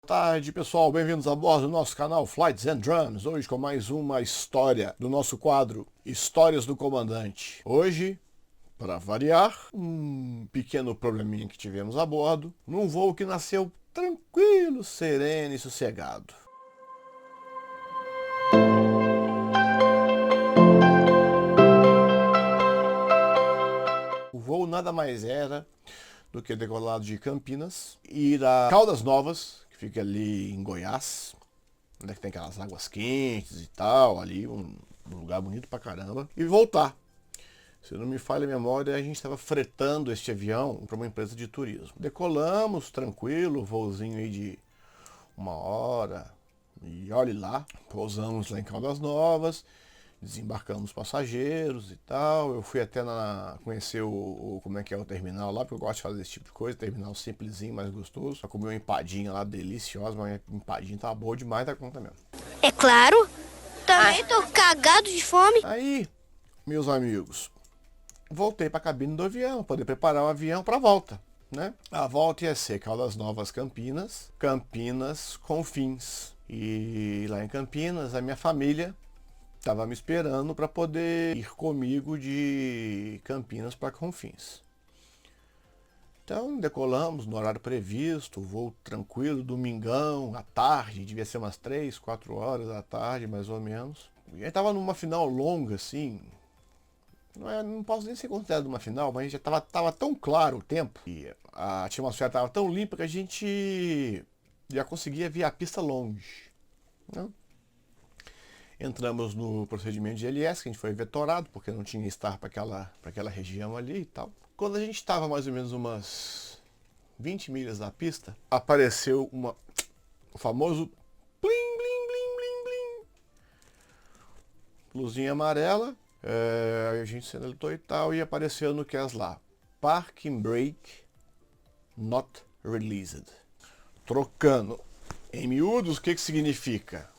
Boa tarde, pessoal, bem-vindos a bordo do nosso canal Flights and Drums, hoje com mais uma história do nosso quadro Histórias do Comandante. Hoje, para variar, um pequeno probleminha que tivemos a bordo, num voo que nasceu tranquilo, sereno e sossegado. O voo nada mais era do que decolado de Campinas e ir a Caldas Novas, que fica ali em Goiás, onde é que tem aquelas águas quentes e tal, ali um lugar bonito pra caramba, e voltar. Se não me falha a memória, a gente estava fretando este avião para uma empresa de turismo. Decolamos, tranquilo, voozinho aí de 1 hora, e olhe lá, pousamos lá em Caldas Novas, desembarcamos passageiros e tal. Eu fui até conhecer como é que é o terminal lá, porque eu gosto de fazer esse tipo de coisa, terminal simplesinho, mais gostoso. Eu comi uma empadinha lá, deliciosa, mas a empadinha tava boa demais da conta mesmo. É claro, também tô cagado de fome. Aí, meus amigos, voltei para a cabine do avião, para poder preparar o avião para a volta, né? A volta ia ser Caldas Novas, Campinas, Campinas, Confins. E lá em Campinas, a minha família estava me esperando para poder ir comigo de Campinas para Confins. Então decolamos no horário previsto, voo tranquilo, domingão, à tarde, devia ser umas 3, 4 horas da tarde, mais ou menos. E aí estava numa final longa, assim, não posso nem ser considerado uma final, mas já estava tão claro o tempo, e a atmosfera estava tão limpa que a gente já conseguia ver a pista longe, né? Entramos no procedimento de LS, que a gente foi vetorado, porque não tinha estar para aquela região ali e tal. Quando a gente estava mais ou menos umas 20 milhas da pista, apareceu o famoso blim, blim, blim, blim, blim. Luzinha amarela, a gente sinalizou e tal, e apareceu no que é lá. Parking brake not released. Trocando em miúdos, o que significa?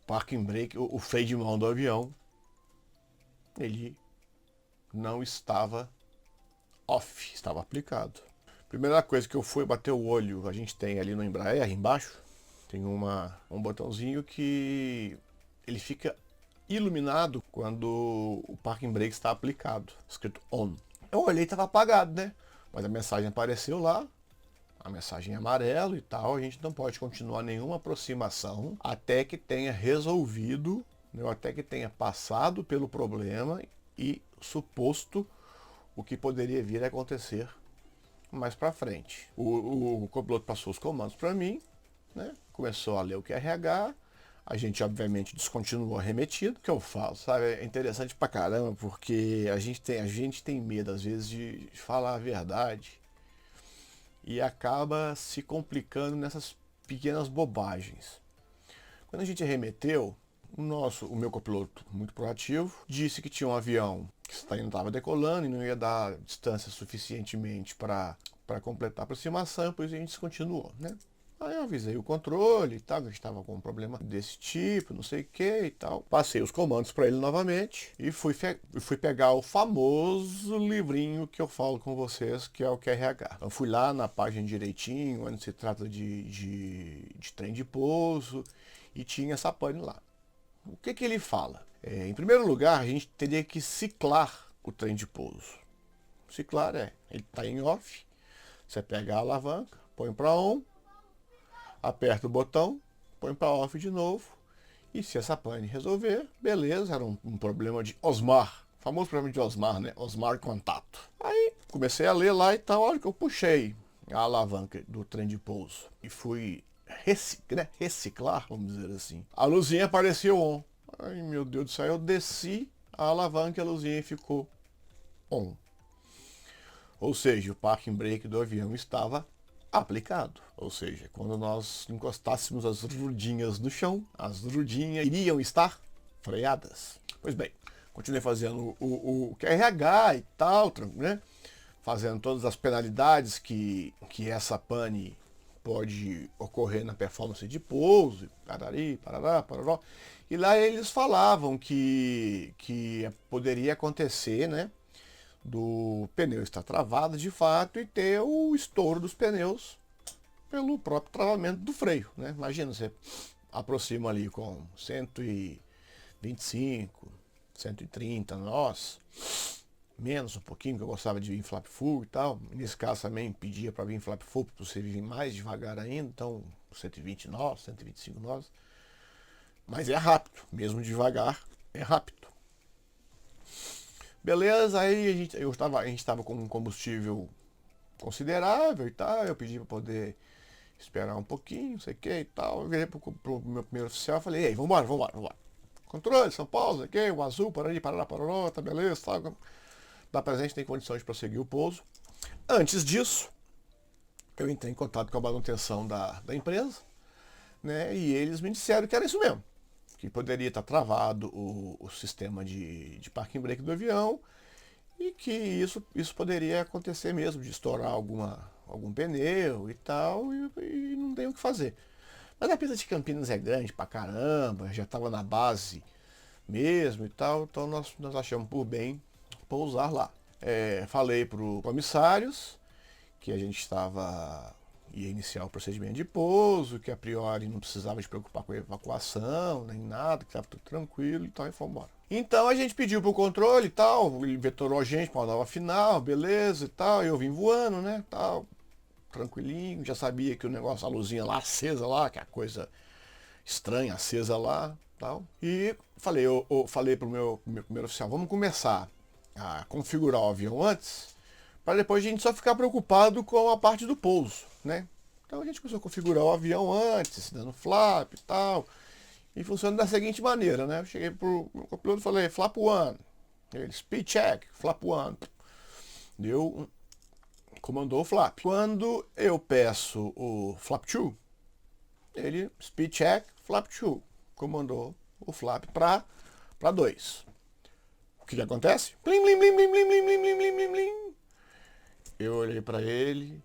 Parking brake, o freio de mão do avião, ele não estava off, estava aplicado. Primeira coisa que eu fui bater o olho, a gente tem ali no Embraer, embaixo, tem um botãozinho que ele fica iluminado quando o parking brake está aplicado, escrito on. Eu olhei e estava apagado, né? Mas a mensagem apareceu lá, a mensagem é amarelo e tal, a gente não pode continuar nenhuma aproximação até que tenha resolvido, né, até que tenha passado pelo problema e suposto o que poderia vir a acontecer mais para frente. O copiloto passou os comandos para mim, né, começou a ler o QRH, a gente obviamente descontinuou a remetida, que eu falo, sabe, é interessante pra caramba, porque a gente tem medo às vezes de falar a verdade, e acaba se complicando nessas pequenas bobagens. Quando a gente remeteu, o meu copiloto, muito proativo, disse que tinha um avião que estava decolando e não ia dar distância suficientemente para completar a aproximação, pois a gente descontinuou, né? Aí eu avisei o controle e tal, que a gente estava com um problema desse tipo, não sei o que e tal. Passei os comandos para ele novamente e fui pegar o famoso livrinho que eu falo com vocês, que é o QRH. Eu fui lá na página direitinho, onde se trata de trem de pouso, e tinha essa pane lá. O que ele fala? Em primeiro lugar, a gente teria que ciclar o trem de pouso. Ciclar ele está em off, você pega a alavanca, põe para on, aperta o botão, põe para off de novo, e se essa pane resolver, beleza, era um problema de Osmar, famoso problema de Osmar, né? Osmar contato. Aí comecei a ler lá e tal, a hora que eu puxei a alavanca do trem de pouso e fui reciclar, vamos dizer assim, a luzinha apareceu on. Ai meu Deus do céu, eu desci a alavanca e a luzinha ficou on. Ou seja, o parking brake do avião estava aplicado. Ou seja, quando nós encostássemos as rodinhas no chão, as rodinhas iriam estar freadas. Pois bem, continuei fazendo o QRH e tal, né? Fazendo todas as penalidades que essa pane pode ocorrer na performance de pouso, parari, parará, parará. E lá eles falavam que poderia acontecer, né, do pneu estar travado de fato e ter o estouro dos pneus pelo próprio travamento do freio, né? Imagina, você aproxima ali com 125, 130 nós, menos um pouquinho, que eu gostava de vir em flap full e tal. Nesse caso também pedia para vir em flap full, para você vir mais devagar ainda, então 120 nós, 125 nós. Mas é rápido, mesmo devagar, é rápido. Beleza, aí a gente estava com um combustível considerável e tal, eu pedi para poder esperar um pouquinho, não sei o que e tal. Eu virei pro meu primeiro oficial e falei, ei, vambora. Controle, São Paulo, não sei o que, o azul, parará, tá beleza, tá. Dá pra gente, tem condições de prosseguir o pouso. Antes disso, eu entrei em contato com a manutenção da empresa, né, e eles me disseram que era isso mesmo, que poderia estar travado o sistema de parking brake do avião e que isso poderia acontecer mesmo, de estourar algum pneu e tal, e não tem o que fazer. Mas a pista de Campinas é grande pra caramba, já estava na base mesmo e tal, então nós achamos por bem pousar lá. Falei para os comissários que a gente ia iniciar o procedimento de pouso, que a priori não precisava de preocupar com a evacuação, nem nada, que estava tudo tranquilo e tal, e fomos embora. Então a gente pediu para o controle e tal, ele vetorou a gente para uma nova final, beleza e tal, eu vim voando, né, tal, tranquilinho, já sabia que o negócio, a luzinha lá acesa lá, que é a coisa estranha acesa lá, tal, e eu falei para o meu primeiro oficial, vamos começar a configurar o avião antes, para depois a gente só ficar preocupado com a parte do pouso, né? Então a gente começou a configurar o avião antes, dando flap e tal, e funciona da seguinte maneira, né? Eu cheguei pro copiloto e falei, flap 1, ele, speed check, flap 1, comandou o flap. Quando eu peço o flap 2, ele, speed check, flap 2, comandou o flap para 2. O que acontece? Plim, plim, plim, plim, plim, plim, plim, plim, plim, plim, plim. Eu olhei para ele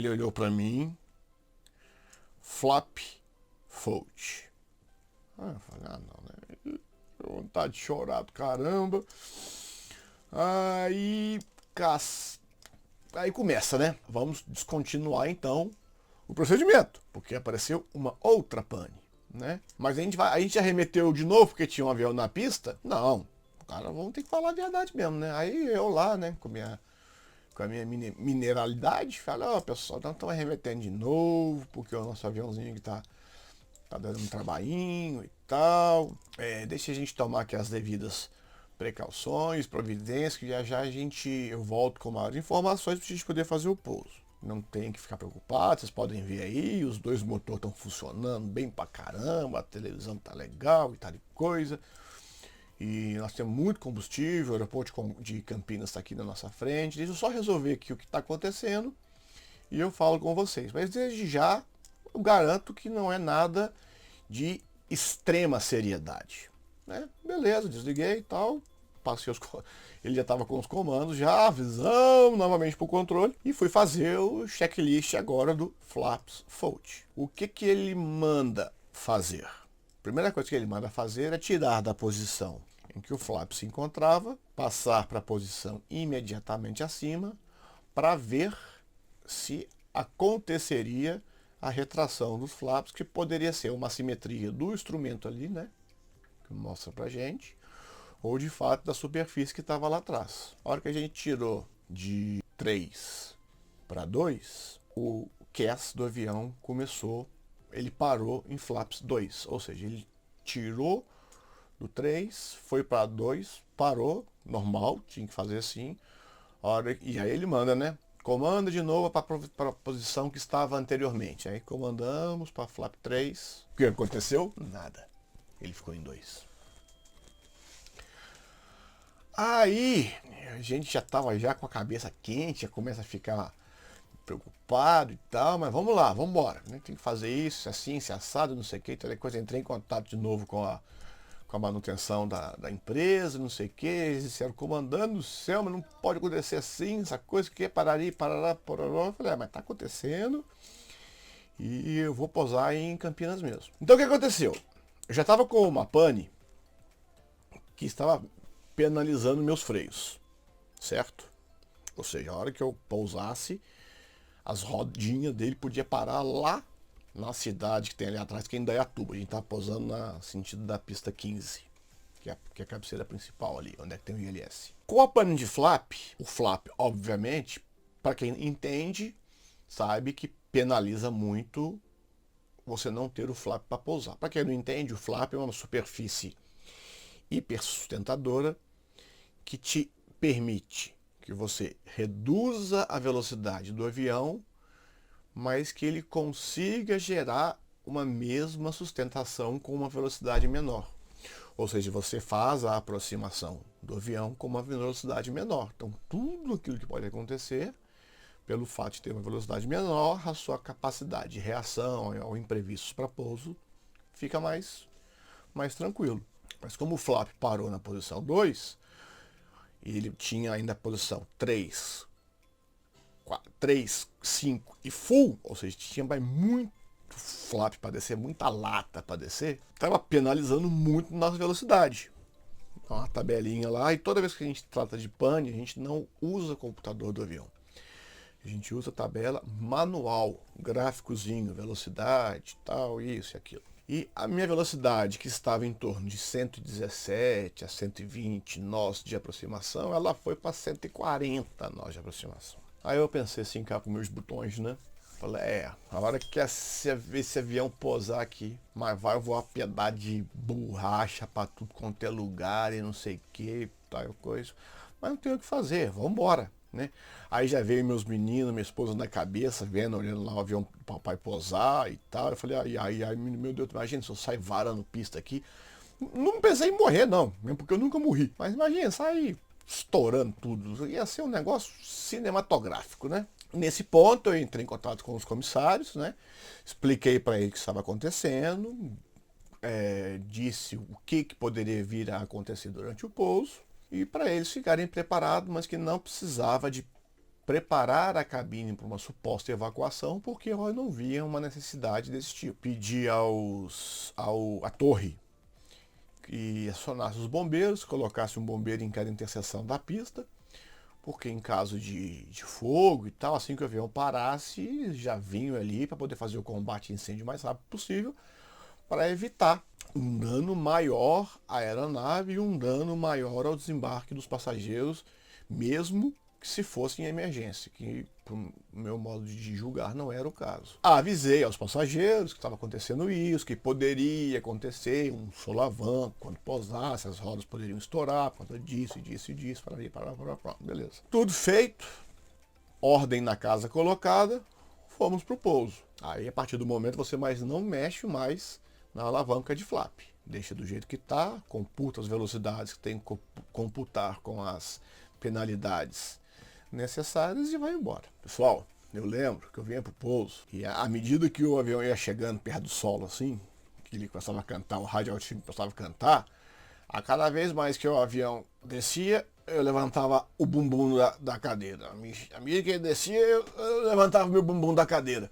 olhou para mim, flap fault. Eu falei, não, né? Vontade de chorar do caramba. Aí começa, né? Vamos descontinuar então o procedimento, porque apareceu uma outra pane, né? Mas a gente já remeteu de novo porque tinha um avião na pista? Não. Cara, vamos ter que falar a verdade mesmo, né? Aí eu lá, né, com a minha mineralidade, falei, pessoal, nós estamos remetendo de novo, porque o nosso aviãozinho que tá dando um trabalhinho e tal. Deixa a gente tomar aqui as devidas precauções, providências, que já eu volto com maiores informações para a gente poder fazer o pouso. Não tem que ficar preocupado, vocês podem ver aí, os dois motores estão funcionando bem pra caramba, a televisão tá legal e tal de coisa. E nós temos muito combustível, o aeroporto de Campinas está aqui na nossa frente. Deixa eu só resolver aqui o que está acontecendo e eu falo com vocês. Mas desde já eu garanto que não é nada de extrema seriedade, né? Beleza, desliguei e tal. Ele já estava com os comandos, já avisamos novamente para o controle e fui fazer o checklist agora do flaps fault. O que ele manda fazer? A primeira coisa que ele manda fazer é tirar da posição em que o flap se encontrava, passar para a posição imediatamente acima, para ver se aconteceria a retração dos flaps, que poderia ser uma assimetria do instrumento ali, né, que mostra pra gente, ou de fato da superfície que estava lá atrás. A hora que a gente tirou de 3 para 2, o CAS do avião ele parou em flaps 2, ou seja, ele tirou do 3, foi para 2, parou, normal, tinha que fazer assim, e aí ele manda, né? Comanda de novo para a posição que estava anteriormente. Aí comandamos para flap 3. O que aconteceu? Nada. Ele ficou em 2. Aí a gente já estava com a cabeça quente, já começa a ficar preocupado e tal, mas vamos lá, vamos embora, né? Tem que fazer isso, assim, se assado, não sei o que, tal coisa. Entrei em contato de novo com a manutenção da empresa, não sei o que, eles disseram, comandando do céu, mas não pode acontecer assim, essa coisa que é parará, pororó. Eu falei, mas tá acontecendo e eu vou pousar em Campinas mesmo. Então o que aconteceu? Eu já estava com uma pane que estava penalizando meus freios, certo? Ou seja, a hora que eu pousasse, as rodinhas dele podiam parar lá na cidade que tem ali atrás, que é Indaiatuba. A gente tá pousando no sentido da pista 15, que é a cabeceira principal ali, onde é que tem o ILS. Com a pane de flap, o flap, obviamente, para quem entende, sabe que penaliza muito você não ter o flap para pousar. Para quem não entende, o flap é uma superfície hipersustentadora que te permite que você reduza a velocidade do avião, mas que ele consiga gerar uma mesma sustentação com uma velocidade menor. Ou seja, você faz a aproximação do avião com uma velocidade menor. Então, tudo aquilo que pode acontecer, pelo fato de ter uma velocidade menor, a sua capacidade de reação ao imprevistos para pouso fica mais tranquilo. Mas como o flap parou na posição 2, e ele tinha ainda a posição 3, 5 e full, ou seja, tinha muito flap para descer, muita lata para descer, estava penalizando muito na velocidade. Então, uma tabelinha lá, e toda vez que a gente trata de pane, a gente não usa o computador do avião. A gente usa a tabela manual, gráficozinho, velocidade, tal, isso e aquilo. E a minha velocidade, que estava em torno de 117 a 120 nós de aproximação, ela foi para 140 nós de aproximação. Aí eu pensei assim, cá com meus botões, né? Falei, a hora que esse avião pousar aqui, mas vai voar pedaço de borracha para tudo quanto é lugar e não sei o que, tal coisa. Mas não tem o que fazer, vamos embora, né? Aí já veio meus meninos, minha esposa na cabeça, olhando lá o avião do papai pousar e tal. Eu falei, ai, meu Deus, imagina se eu sair varando pista aqui. Não pensei em morrer, não, mesmo porque eu nunca morri. Mas imagina, sair estourando tudo. Ia ser um negócio cinematográfico, né? Nesse ponto eu entrei em contato com os comissários, né? Expliquei para eles o que estava acontecendo, disse o que poderia vir a acontecer durante o pouso e para eles ficarem preparados, mas que não precisava de preparar a cabine para uma suposta evacuação, porque eu não via uma necessidade desse tipo. Pedi à torre que acionasse os bombeiros, colocasse um bombeiro em cada interseção da pista, porque em caso de fogo e tal, assim que o avião parasse, já vinham ali para poder fazer o combate a incêndio o mais rápido possível, para evitar um dano maior à aeronave e um dano maior ao desembarque dos passageiros, mesmo que se fosse em emergência, que, pro meu modo de julgar, não era o caso. Avisei aos passageiros que estava acontecendo isso, que poderia acontecer um solavanco quando pousasse, as rodas poderiam estourar por conta disso, para beleza. Tudo feito, ordem na casa colocada, fomos pro pouso. Aí, a partir do momento, você não mexe mais na alavanca de flap. Deixa do jeito que está, computa as velocidades que tem que computar com as penalidades necessárias e vai embora. Pessoal, eu lembro que eu vinha pro pouso e à medida que o avião ia chegando perto do solo, assim, que ele começava a cantar, o rádio altivo começava a cantar, a cada vez mais que o avião descia, eu levantava o bumbum da cadeira. À medida que ele descia, eu levantava o meu bumbum da cadeira.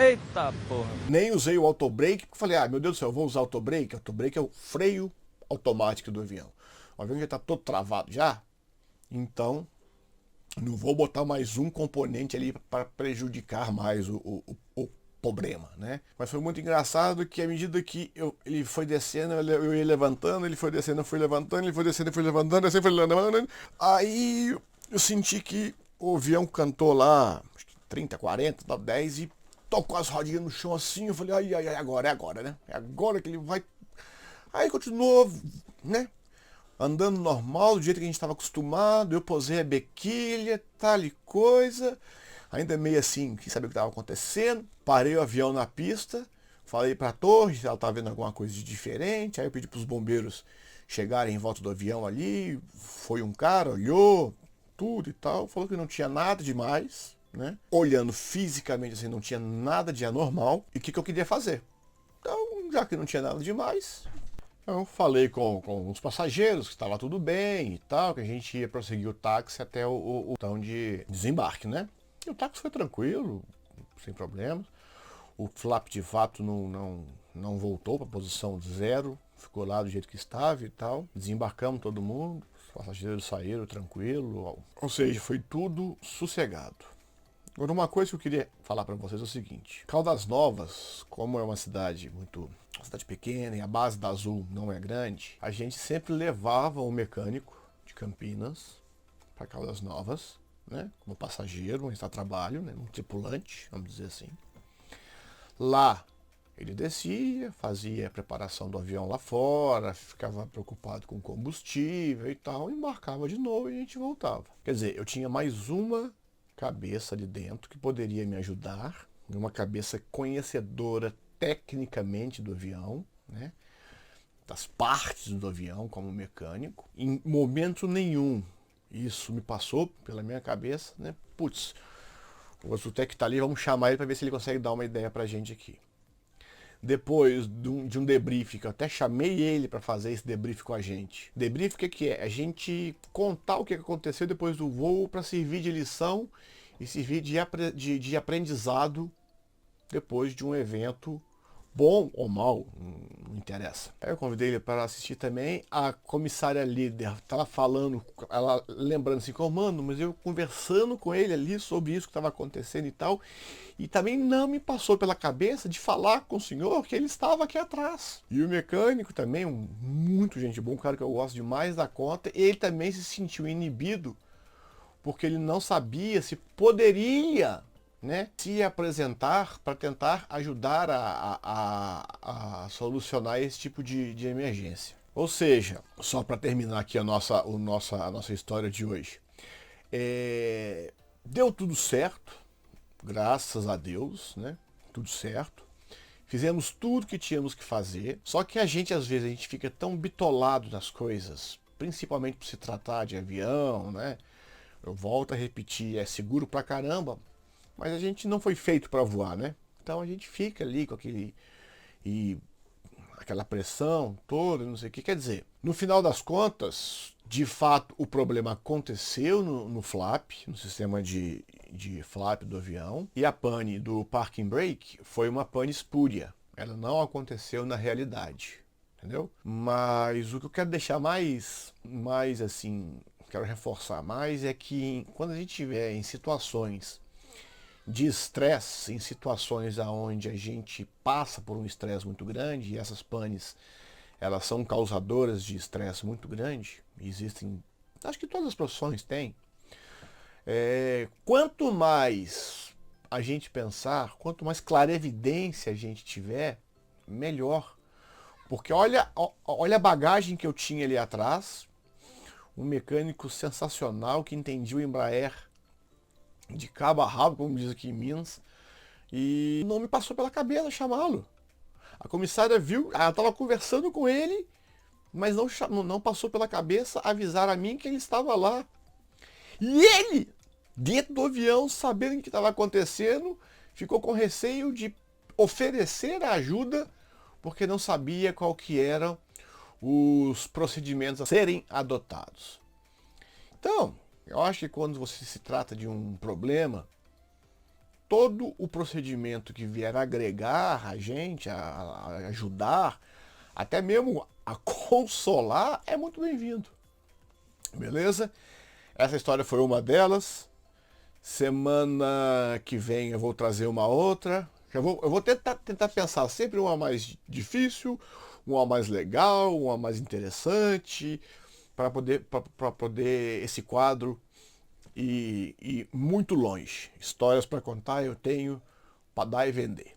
Eita porra! Nem usei o autobrake, porque falei, meu Deus do céu, eu vou usar o autobrake. O autobrake é o freio automático do avião. O avião já está todo travado já, então não vou botar mais um componente ali para prejudicar mais o problema, né? Mas foi muito engraçado que à medida que ele foi descendo, eu ia levantando, ele foi descendo, eu fui levantando, ele foi descendo, eu fui levantando, assim foi levantando. Aí eu senti que o avião cantou lá, acho que 30, 40, 10 e tocou as rodinhas no chão assim, eu falei, ai, agora, é agora, né? É agora que ele vai. Aí continuou, né? Andando normal, do jeito que a gente estava acostumado, eu posei a bequilha, tal e coisa, ainda meio assim, quem sabia o que estava acontecendo, parei o avião na pista, falei para a torre se ela estava vendo alguma coisa de diferente, aí eu pedi para os bombeiros chegarem em volta do avião ali, foi um cara, olhou tudo e tal, falou que não tinha nada demais, né? Olhando fisicamente assim, não tinha nada de anormal, e o que eu queria fazer? Então, já que não tinha nada demais, eu falei com os passageiros que estava tudo bem e tal, que a gente ia prosseguir o táxi até o botão de desembarque, né? E o táxi foi tranquilo, sem problemas. O flap de fato não voltou para a posição 0, ficou lá do jeito que estava e tal. Desembarcamos todo mundo, os passageiros saíram tranquilo, ou seja, foi tudo sossegado. Agora, uma coisa que eu queria falar para vocês é o seguinte. Caldas Novas, como é uma cidade pequena e a base da Azul não é grande, a gente sempre levava um mecânico de Campinas para Caldas Novas, né, como passageiro, um extra-trabalho, né, um tripulante, vamos dizer assim. Lá ele descia, fazia a preparação do avião lá fora, ficava preocupado com combustível e tal, embarcava de novo e a gente voltava. Quer dizer, eu tinha mais uma cabeça ali dentro que poderia me ajudar, uma cabeça conhecedora tecnicamente do avião, né, das partes do avião como mecânico. Em momento nenhum isso me passou pela minha cabeça, né? Putz, o Zutec tá ali, vamos chamar ele para ver se ele consegue dar uma ideia pra gente aqui. Depois de um debrief, que eu até chamei ele para fazer esse debrief com a gente. Debrief, o que é? A gente contar o que aconteceu depois do voo para servir de lição e servir de aprendizado depois de um evento bom ou mal, não interessa. Aí eu convidei ele para assistir também. A comissária líder estava falando, ela lembrando assim, comando, mas eu conversando com ele ali sobre isso que estava acontecendo e tal, e também não me passou pela cabeça de falar com o senhor que ele estava aqui atrás. E o mecânico também, muito gente boa, um cara que eu gosto demais da conta, ele também se sentiu inibido, porque ele não sabia se poderia, né, se apresentar para tentar ajudar a solucionar esse tipo de emergência. Ou seja, só para terminar aqui a nossa história de hoje, deu tudo certo, graças a Deus, né? Tudo certo. Fizemos tudo que tínhamos que fazer, só que às vezes a gente fica tão bitolado nas coisas, principalmente por se tratar de avião, né? Eu volto a repetir, é seguro pra caramba, mas a gente não foi feito para voar, né? Então a gente fica ali com aquela pressão toda, não sei o que. Quer dizer, no final das contas, de fato, o problema aconteceu no flap, no sistema de flap do avião, e a pane do parking brake foi uma pane espúria. Ela não aconteceu na realidade, entendeu? Mas o que eu quero deixar mais assim, quero reforçar mais, é que quando a gente estiver em situações de estresse, em situações onde a gente passa por um estresse muito grande, e essas panes, elas são causadoras de estresse muito grande, existem, acho que todas as profissões têm. Quanto mais a gente pensar, quanto mais clarevidência a gente tiver, melhor. Porque olha a bagagem que eu tinha ali atrás, um mecânico sensacional que entendia o Embraer de cabo a rabo, como diz aqui em Minas, e não me passou pela cabeça chamá-lo. A comissária viu, ela estava conversando com ele, mas não passou pela cabeça avisar a mim que ele estava lá. E ele, dentro do avião, sabendo o que estava acontecendo, ficou com receio de oferecer a ajuda, porque não sabia qual que eram os procedimentos a serem adotados. Então, eu acho que quando você se trata de um problema, todo o procedimento que vier agregar a gente, a ajudar, até mesmo a consolar, é muito bem-vindo. Beleza? Essa história foi uma delas. Semana que vem eu vou trazer uma outra. Eu vou tentar pensar sempre uma mais difícil, uma mais legal, uma mais interessante, para poder esse quadro ir muito longe. Histórias para contar eu tenho para dar e vender.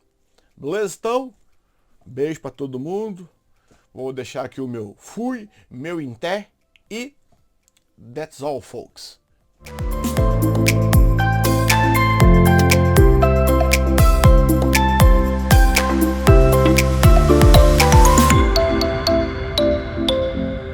Beleza, então? Beijo para todo mundo. Vou deixar aqui o meu fui, meu inté e that's all, folks.